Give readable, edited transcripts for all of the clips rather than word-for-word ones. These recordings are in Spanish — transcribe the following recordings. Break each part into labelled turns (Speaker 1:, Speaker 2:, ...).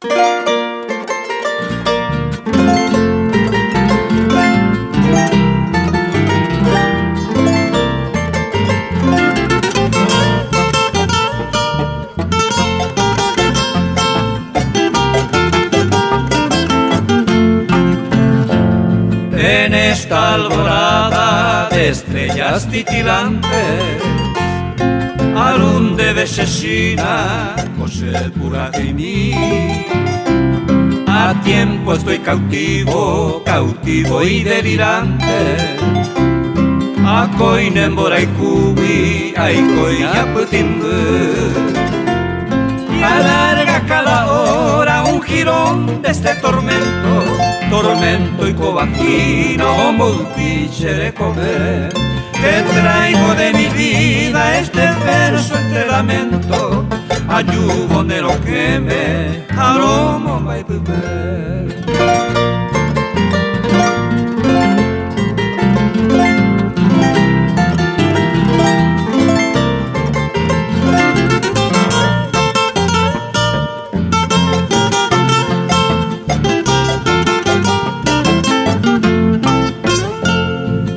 Speaker 1: En esta alborada de estrellas titilantes, alunde vesesina, José Puraquimí. A tiempo estoy cautivo, cautivo y delirante. A coinembora y cubi, a coina putimbu. Y alarga cada hora un jirón de este tormento, tormento y cobaquino, como un de comer. Te traigo de mi vida este verso entre lamento, ayudo de lo que me aroma va a beber.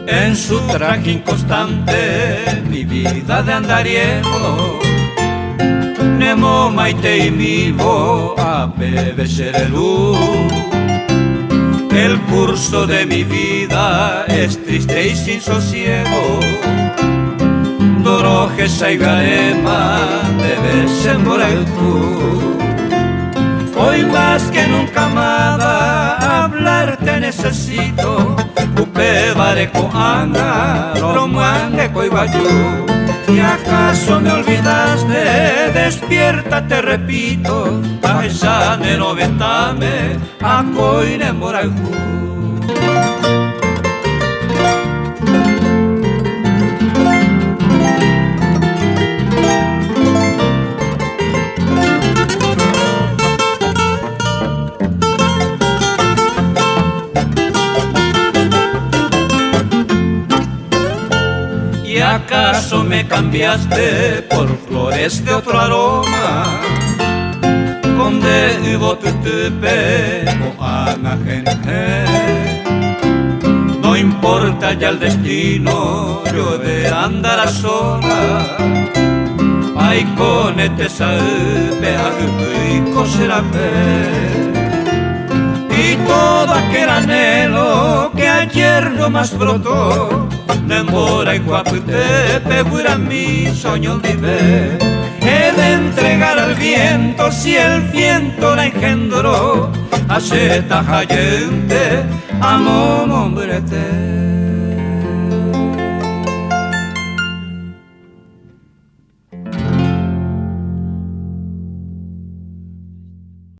Speaker 1: En su traje inconstante, mi vida de andariego, Nemo maite y vivo a bebeserelu. El curso de mi vida es triste y sin sosiego. Doroje saigarema debes en tú. Hoy más que nunca amada, hablarte necesito. Upe bareko anga, romuangue coibayú. ¿Y acaso me olvidaste? Despierta, te repito. Paisane no ventame, a coine moraijú. ¿Y acaso me cambiaste por flores de otro aroma? Conde hubo tutupe o anajenje. No importa ya el destino, yo de andar a sola. Ay, con este sabe a coser y todo aquel anhelo que ayer no más brotó. Nembora y guapute, pegura mi sueño vive. He de entregar al viento si el viento la engendró. Hace tajayente, amo hombrete.